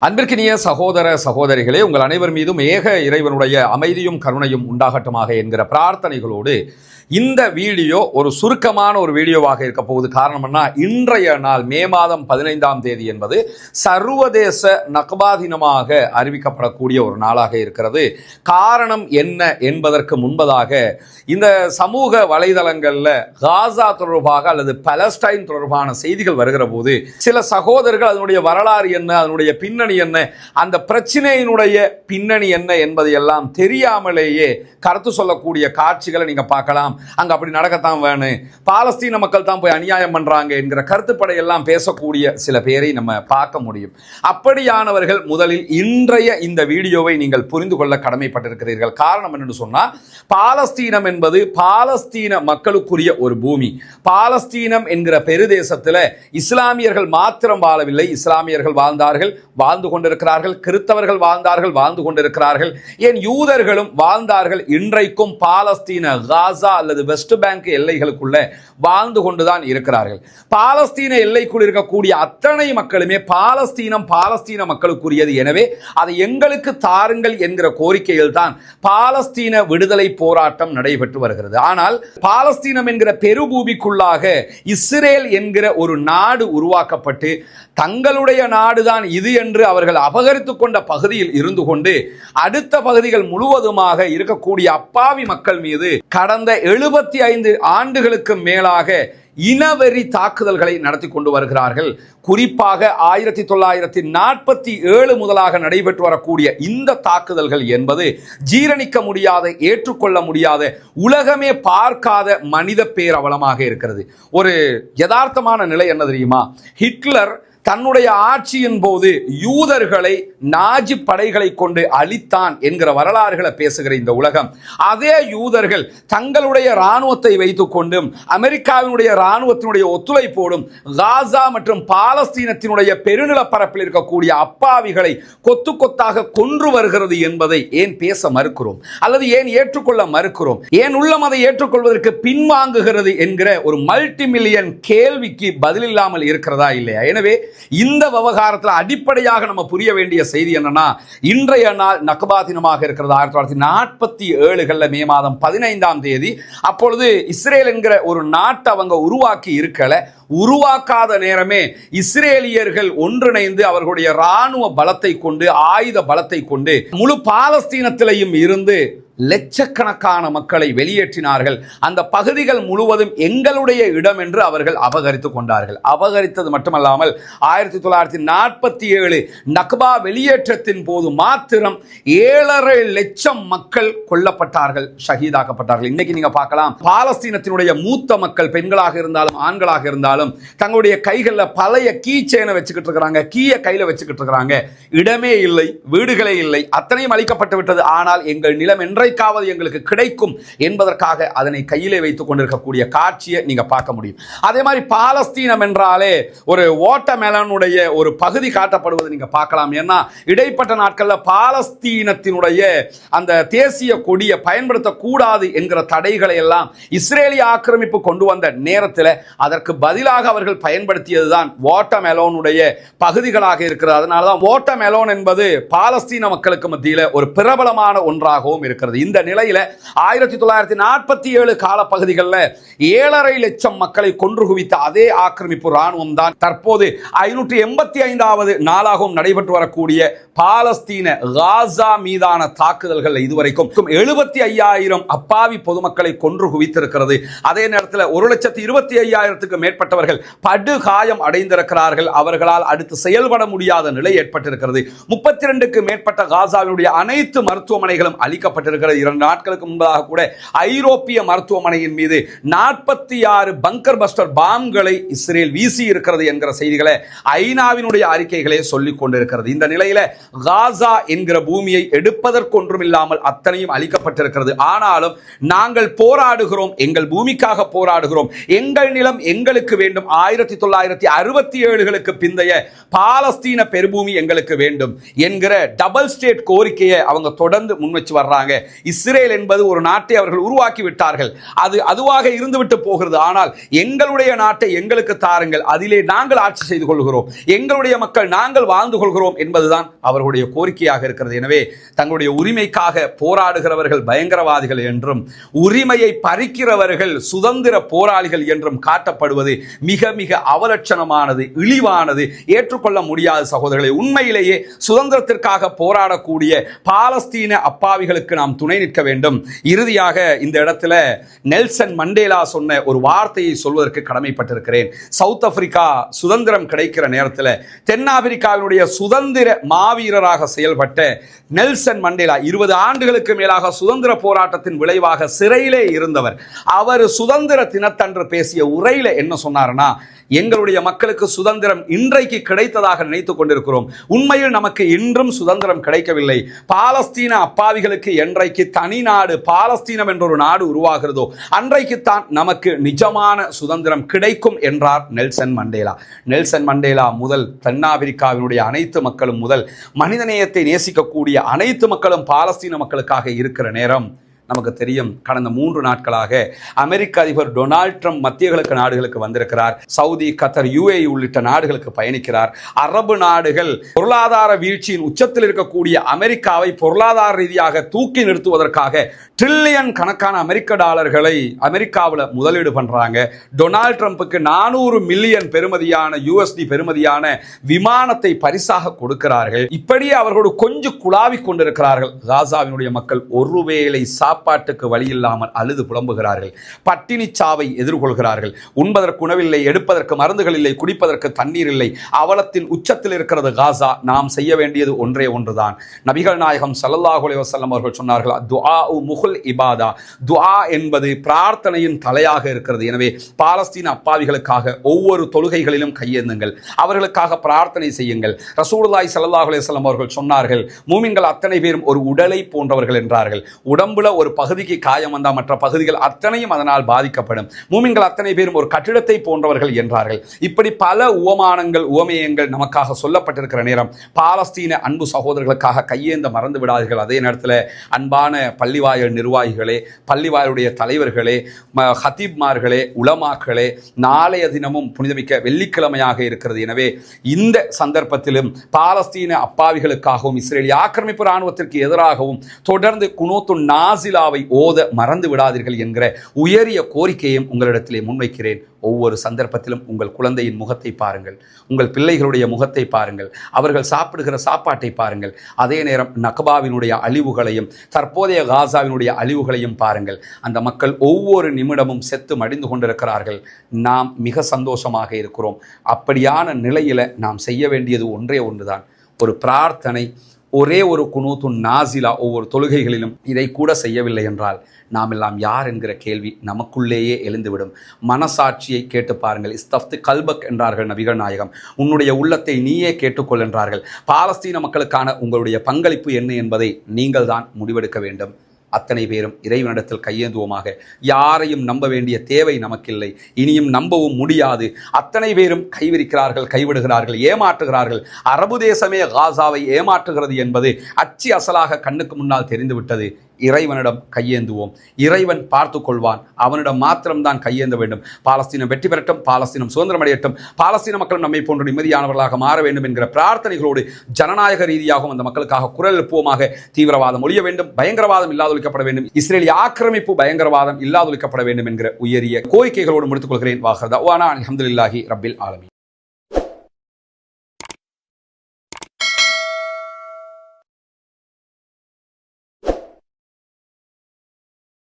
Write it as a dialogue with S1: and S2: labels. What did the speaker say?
S1: அன்பிற்கினிய சகோதர சகோதரிகளே, உங்கள் அனைவர் மீதும் ஏக இறைவனுடைய அமைதியும் கருணையும் உண்டாகட்டுமாக என்கிற பிரார்த்தனைகளோடு இந்த வீடியோ ஒரு சுருக்கமான ஒரு வீடியோவாக இருக்க போகுது. காரணம்னா, இன்றைய நாள் மே மாதம் 15ஆம் தேதி என்பது சர்வதேச நக்பா தினமாக அறிவிக்கப்படக்கூடிய ஒரு நாளாக இருக்கிறது. காரணம் என்ன என்பதற்கு முன்பதாக இந்த சமூக வலைதளங்களில் காசா தொடர்பாக அல்லது பலஸ்டைன் தொடர்பான செய்திகள் வருகிற போது சில சகோதரர்கள் அதனுடைய வரலாறு என்ன, அதனுடைய பின்னணி என்ன, அந்த பிரச்சனையினுடைய பின்னணி என்ன என்பதையெல்லாம் தெரியாமலேயே கருத்து சொல்லக்கூடிய காட்சிகளை நீங்க பார்க்கலாம். அங்க அப்படி நடக்கத்தான் வேணும், பாலஸ்தீன மக்கள் தான் போய் அநியாயம் பண்றாங்க என்கிற கருத்துப்படையெல்லாம் பேசக்கூடிய சில பேரை நம்ம பார்க்க முடியும். அப்படியானவர்கள் முதலில் இன்றைய இந்த வீடியோவை நீங்கள் புரிந்து கொள்ள கடமைப்பட்டிருக்கிறீர்கள். காரணம் என்னன்னு சொன்னா, பாலஸ்தீனம் என்பது பாலஸ்தீன மக்களுக்குரிய ஒரு பூமி. பாலஸ்தீனம் என்கிற பெருதேசத்தில் இஸ்லாமியர்கள் மாத்திரம் வாழவில்லை, இஸ்லாமியர்கள் வாழ்ந்தார்கள், வாழ்ந்து கொண்டிருக்கிறார்கள், கிறிஸ்தவர்கள் வாழ்ந்தார்கள், வாழ்ந்து கொண்டிருக்கிறார்கள், ஏன் யூதர்களும் வாழ்ந்தார்கள். இன்றைக்கும் பாலஸ்தீன காசா அல்லது வெஸ்ட் பேங்க் எல்லைகளுக்குள்ள வாழ்ந்து கொண்டுதான் இருக்கிறார்கள். பாலஸ்தீன எல்லைக்குள் இருக்கக்கூடிய அத்தனை மக்களுமே பாலஸ்தீன மக்களுக்குரியது. எனவே அதை எங்களுக்கு தாருங்கள் என்கிற கோரிக்கையில் தான் பாலஸ்தீன விடுதலை போராட்டம் நடைபெற்று வருகிறது. ஆனால் பாலஸ்தீனம் என்கிற பெருபூமிக்குள்ளாக இஸ்ரேல் என்கிற ஒரு நாடு உருவாக்கப்பட்டு தங்களுடைய நாடுதான் இது என்று அவர்கள் அபகரித்துக் கொண்ட பகுதியில் இருந்து கொண்டு அடுத்த பகுதிகள் முழுவதுமாக இருக்கக்கூடிய அப்பாவி மக்கள் மீது கடந்த 75 ஆண்டுகளுக்கு மேலாக இனவெறி தாக்குதல்களை நடத்தி கொண்டு வருகிறார்கள். குறிப்பாக 1947 முதலாக நடைபெற்று வரக்கூடிய இந்த தாக்குதல்கள் என்பது ஜீரணிக்க முடியாத, ஏற்றுக்கொள்ள முடியாத, உலகமே பார்க்காத மனித பேரவலமாக இருக்கிறது. ஒரு யதார்த்தமான நிலை என்ன தெரியுமா? ஹிட்லர் தன்னுடைய ஆட்சியின் போது யூதர்களை நாஜி படைகளை கொண்டு அழித்தான் என்கிற வரலாறுகளை பேசுகிற இந்த உலகம், அதே யூதர்கள் தங்களுடைய இராணுவத்தை வைத்துக் கொண்டும் அமெரிக்காவினுடைய இராணுவத்தினுடைய ஒத்துழைப்போடும் காசா மற்றும் பாலஸ்தீனத்தினுடைய பெருநிலப்பரப்பில் இருக்கக்கூடிய அப்பாவிகளை கொத்து கொத்தாக கொன்று வருகிறது என்பதை ஏன் பேச மறுக்கிறோம் அல்லது ஏன் ஏற்றுக்கொள்ள மறுக்கிறோம்? ஏன் உள்ளம் அதை ஏற்றுக்கொள்வதற்கு பின்வாங்குகிறது என்கிற ஒரு மல்டி மில்லியன் கேள்விக்கு பதிலில்லாமல் இருக்கிறதா இல்லையா? எனவே இந்த விவகாரத்தில் அடிப்படையாக நம்ம புரிய வேண்டிய செய்தி என்னன்னா, இன்றைய நாள் நக்பா தினமாக இருக்கிறது. 1947 மே மாதம் 15ஆம் தேதி. அப்பொழுது இஸ்ரேல் என்கிற ஒரு நாட்டை அவங்க உருவாக்கி இருக்கல. உருவாக்காத நேரமே இஸ்ரேலியர்கள் ஒன்றிணைந்து அவர்களுடைய இராணுவ பலத்தை கொண்டு, ஆயுத பலத்தை கொண்டு முழு பாலஸ்தீனத்திலையும் இருந்து லட்சக்கணக்கான மக்களை வெளியேற்றினார்கள். அந்த பகுதிகள் முழுவதும் எங்களுடைய இடம் என்று அவர்கள் அபகரித்துக் கொண்டார்கள். அபகரித்தது மட்டுமல்லாமல் 1947 நக்பா வெளியேற்றத்தின் போது மாத்திரம் 7.5 லட்சம் மக்கள் கொல்லப்பட்டார்கள், ஷஹீதாக்கப்பட்டார்கள். இன்னைக்கு நீங்க பார்க்கலாம், பாலஸ்தீனத்தினுடைய மூத்த மக்கள், பெண்களாக இருந்தாலும் ஆண்களாக இருந்தாலும், தங்களுடைய கைகளில் பழைய கீ செயினை வச்சுக்கிட்டு இருக்கிறாங்க, கீயை கையில வச்சுக்கிட்டு இருக்கிறாங்க. இடமே இல்லை, வீடுகளே இல்லை, அத்தனையும் அளிக்கப்பட்டு விட்டது. ஆனால் எங்கள் நிலம் என்றைக்காவது எங்களுக்கு கிடைக்கும் என்பதற்காக அதனை கையிலே வைத்துக் கொண்டிருக்கக்கூடிய காட்சியை நீங்க பார்க்க முடியும். அதே மாதிரி பாலஸ்தீனம் என்றாலே ஒரு வாட்டர்மெலனுடைய ஒரு பகுதி காட்டப்படுவது நீங்க பார்க்கலாம். ஏன்னா இடைப்பட்ட நாட்களில் பாலஸ்தீனத்தினுடைய அந்த தேசிய கொடியை பயன்படுத்தக்கூடாது என்கிற தடைகளை எல்லாம் இஸ்ரேலிய ஆக்கிரமிப்பு கொண்டு வந்த நேரத்தில் அதற்கு பதிலாக அவர்கள் பயன்படுத்தியதுதான் வாட்டர்மெலனுடைய பகுதிகளாக இருக்கிறது. அதனாலதான் வாட்டர்மெலன் என்பது பாலஸ்தீன மக்களுக்கு மத்தியில் ஒரு பிரபலமான ஒன்றாகவும் இருக்கிறது. இந்த நிலையில 1947 கால பகுதிகளில் 7.5 லட்சம் மக்களை கொன்று குவித்த அதே ஆக்கிரமிப்பு ராணுவம் தான் தற்போது 585வது நாளாகவும் நடைபெற்று வரக்கூடிய பாலஸ்தீன காசா மீதான தாக்குதல்கள் இதுவரைக்கும் 75,000 அப்பாவி பொதுமக்களை கொன்று குவித்திருக்கிறது. அதே நேரத்தில் 1,25,000க்கு மேற்பட்டவர்கள் படுகாயம் அடைந்திருக்கிறார்கள். அவர்களால் அடுத்து செயல்பட முடியாத நிலை ஏற்பட்டிருக்கிறது. 32க்கு மேற்பட்ட காசாவினுடைய அனைத்து மருத்துவமனைகளும் அளிக்கப்பட்டிருக்கிறது. 2 நாட்களுக்கு முன்பதாக கூட ஐரோப்பிய மருத்துவமனையின் மீது 46 பங்கர் பஸ்டர் பாம்களை இஸ்ரேல் வீசி இருக்கிறது என்கிற செய்திகளை ஐநாவினுடைய அறிக்கைகளே சொல்லிக் கொண்டிருக்கிறது. இந்த நிலையில காசா என்கிற பூமியை எடுப்பதற்கொன்றும் இல்லாமல் அத்தனையும் அளிக்கப்பட்டிருக்கிறது. ஆனாலும் நாங்கள் போராடுகிறோம், எங்கள் பூமிக்காக போராடுகிறோம், எங்கள் நிலம் எங்களுக்கு வேண்டும், 1967களுக்கு பிந்தைய பாலஸ்தீன பெருபூமி எங்களுக்கு வேண்டும் என்கிற டபுள் ஸ்டேட் கோரிக்கையை அவங்க தொடர்ந்து முன்வச்சு வர்றாங்க. இஸ்ரேல் என்பது ஒரு நாட்டை அவர்கள் உருவாக்கி விட்டார்கள், அது அதுவாக இருந்துவிட்டு போகிறது. ஆனால் எங்களுடைய நாட்டை எங்களுக்கு தாருங்கள், அதிலே நாங்கள் ஆட்சி செய்து கொள்கிறோம், எங்களுடைய மக்கள் நாங்கள் வாழ்ந்து கொள்கிறோம் என்பதுதான் அவர்களுடைய கோரிக்கையாக இருக்கிறது. எனவே தங்களுடைய உரிமைக்காக போராடுகிறவர்கள் பயங்கரவாதிகள் என்றும் உரிமையை பறிக்கிறவர்கள் சுதந்திர போராளிகள் என்றும் காட்டப்படுவது மிக மிக அவலட்சணமானது, இழிவானது, ஏற்றுக்கொள்ள முடியாத சகோதரர்களை. உண்மையிலேயே சுதந்திரத்திற்காக போராடக்கூடிய பாலஸ்தீன அப்பாவிகளுக்கு நாம் துணை நிற்க வேண்டும். இறுதியாக இந்த இடத்துல நெல்சன் மண்டேலா சொன்ன ஒரு வார்த்தையை சொல்வதற்கு கடமைப்பட்டிருக்கிறேன். சவுத் ஆப்பிரிக்கா சுதந்திரம் கிடைக்கிற நேரத்தில் தென்னாப்பிரிக்காவினுடைய சுதந்திர மாவீரராக செயல்பட்ட நெல்சன் மண்டேலா 20 ஆண்டுகளுக்கு மேலாக சுதந்திர போராட்டத்தின் விளைவாக சிறையிலே இருந்தவர். அவர் சுதந்திர தினத்தன்று பேசிய உரையில என்ன சொன்னார்னா, எங்களுடைய மக்களுக்கு சுதந்திரம் இன்றைக்கு கிடைத்ததாக நினைத்துக் கொண்டிருக்கிறோம், உண்மையில் நமக்கு இன்றும் சுதந்திரம் கிடைக்கவில்லை. பாலஸ்தீன அப்பாவிகளுக்கு என்றைக்கு தனி நாடு பாலஸ்தீனம் என்ற ஒரு நாடு உருவாகிறதோ அன்றைக்குத்தான் நமக்கு நிஜமான சுதந்திரம் கிடைக்கும் என்றார் நெல்சன் மண்டேலா. நெல்சன் மண்டேலா முதல் தென்னாப்பிரிக்காவினுடைய அனைத்து மக்களும் முதல் மனிதநேயத்தை நேசிக்கக்கூடிய அனைத்து மக்களும் பாலஸ்தீன மக்களுக்காக இருக்கிற நேரம் நமக்கு தெரியும். கடந்த 3 நாட்களாக அமெரிக்க அதிபர் டொனால்ட் ட்ரம்ப் மத்திய கிழக்கு நாடுகளுக்கு வந்திருக்கிறார். சவுதி, கத்தர், UAE உள்ளிட்ட நாடுகளுக்கு பயணிக்கிறார். அரபு நாடுகள் பொருளாதார வீழ்ச்சியின் உச்சத்தில் இருக்கக்கூடிய அமெரிக்காவை பொருளாதார ரீதியாக தூக்கி நிறுத்துவதற்காக டிரில்லியன் கணக்கான அமெரிக்க டாலர்களை அமெரிக்காவில் முதலீடு பண்றாங்க. டொனால்ட் ட்ரம்புக்கு 400 மில்லியன் பெறுமதியான USD பெறுமதியான விமானத்தை பரிசாக கொடுக்கிறார்கள். இப்படியே அவர்களோடு கொஞ்சம் குழாவிக் கொண்டிருக்கிறார்கள். காசாவினுடைய மக்கள் ஒருவேளை சாப்பாட்டுக்கு வழி இல்லாமல் அழுது புலம்புகிறார்கள், பட்டினி சாவை எதிர்கொள்கிறார்கள். உண்பதற்கு உணவில்லை, எடுப்பதற்கு மருந்துகள் இல்லை, குடிப்பதற்கு தண்ணீர் இல்லை. அவலத்தின் உச்சத்தில் இருக்கிறது காசா. நாம் செய்ய வேண்டியது ஒன்றே ஒன்றுதான். நபிகள் நாயகம் ஸல்லல்லாஹு அலைஹி வஸல்லம் அவர்கள் சொன்னார்கள், துஆஉ முகுல் இபாதா, துஆ என்பது பிரார்த்தனையின் தலையாக இருக்கிறது. எனவே பாலஸ்தீன அப்பாவிகளுக்காக ஒவ்வொரு தொழுகைகளிலும் கையேந்துங்கள், அவர்களுக்காக பிரார்த்தனை செய்யுங்கள். ரசூலுல்லாஹி ஸல்லல்லாஹு அலைஹி வஸல்லம் அவர்கள் சொன்னார்கள், மூமின்கள் அத்தனை பேரும் ஒரு உடலை போன்றவர்கள் என்றார்கள். உடம்புல ஒரு பகுதிக்கு காயம் வந்தால் மற்ற பகுதிகள் அத்தனையும் அதனால் பாதிக்கப்படும். மூமின்கள் அத்தனை பேரும் ஒரு கட்டிடத்தை போன்றவர்கள் என்றார்கள். இப்படி பல உவமானங்கள், உவமேயங்கள் நமக்காக சொல்லப்பட்டிருக்கிற நேரம் பாலஸ்தீன அன்பு சகோதரர்களுக்காக கையேந்த மறந்து விடாதீர்கள். அதே நேரத்தில் அன்பான பள்ளிவாயல் நிர்வாகிகளே, பள்ளிவாயலுடைய தலைவர்களே, ஹத்தீப்மார்களே, உலமாக்களே, நாளைய தினமும் புனிதமிக்க வெள்ளிக்கிழமையாக இருக்கிறது. எனவே இந்த சந்தர்ப்பத்திலும் பாலஸ்தீன அப்பாவிகளுக்காகவும் இஸ்ரேலிய ஆக்கிரமிப்பு இராணுவத்திற்கு எதிராகவும் தொடர்ந்து குனூத்து நாசிலாவை ஓத மறந்து விடாதீர்கள் என்கிற உயரிய கோரிக்கையும் உங்களிடத்திலே முன்வைக்கிறேன். ஒவ்வொரு சந்தர்ப்பத்திலும் உங்கள் குழந்தையின் முகத்தை பாருங்கள், உங்கள் பிள்ளைகளுடைய முகத்தை பாருங்கள், அவர்கள் சாப்பிடுகிற சாப்பாட்டை பாருங்கள். அதே நேரம் நக்பாவினுடைய அழிவுகளையும் தற்போதைய காசாவினுடைய அழிவுகளையும் பாருங்கள். அந்த மக்கள் ஒவ்வொரு நிமிடமும் செத்து மடிந்து கொண்டிருக்கிறார்கள். நாம் மிக சந்தோஷமாக இருக்கிறோம். அப்படியான நிலையில நாம் செய்ய வேண்டியது ஒன்றே ஒன்றுதான், ஒரு பிரார்த்தனை, ஒரே ஒரு குனூத்து நாசிலா. ஒவ்வொரு தொழுகைகளிலும் இதை கூட செய்யவில்லை என்றால் நாம் எல்லாம் யார் என்கிற கேள்வி நமக்குள்ளேயே எழுந்துவிடும். மனசாட்சியை கேட்டு பாருங்கள். இஸ்தஃப்து கல்பக் என்றார்கள் நபிகள் நாயகம். உன்னுடைய உள்ளத்தை நீயே கேட்டுக்கொள் என்றார்கள். பாலஸ்தீன மக்களுக்கான உங்களுடைய பங்களிப்பு என்ன என்பதை நீங்கள் தான் முடிவெடுக்க வேண்டும். அத்தனை பேரும் இறைவனிடத்தில் கையேந்துவோமாக. யாரையும் நம்ப வேண்டிய தேவை நமக்கில்லை, இனியும் நம்பவும் முடியாது. அத்தனை பேரும் கைவிரிக்கிறார்கள், கைவிடுகிறார்கள், ஏமாற்றுகிறார்கள். அரபு தேசமே காசாவை ஏமாற்றுகிறது என்பது அச்சு அசலாக கண்ணுக்கு முன்னால் தெரிந்துவிட்டது. இறைவனிடம் கையேந்துவோம், இறைவன் பார்த்து கொள்வான். அவனிடம் மாத்திரம்தான் கையேந்த வேண்டும். பாலஸ்தீனம் வெற்றி பெறட்டும், பாலஸ்தீனம் சுதந்திரம் அடையட்டும், பாலஸ்தீன மக்களும் நம்மை போன்ற நிம்மதியானவர்களாக மாற வேண்டும் என்கிற பிரார்த்தனைகளோடு ஜனநாயக ரீதியாகவும் அந்த மக்களுக்காக குரல் எழுப்புவோமாக. தீவிரவாதம் ஒழிய வேண்டும், பயங்கரவாதம் இல்லாதொழிக்கப்பட வேண்டும், இஸ்ரேலிய ஆக்கிரமிப்பு பயங்கரவாதம் இல்லாதொழிக்கப்பட வேண்டும் என்கிற உயரிய கோரிக்கைகளோடு முடித்துக் கொள்கிறேன். வாஹர் தஅவானா அல்ஹம்துலில்லாஹி ரப்பில் ஆலமீன்.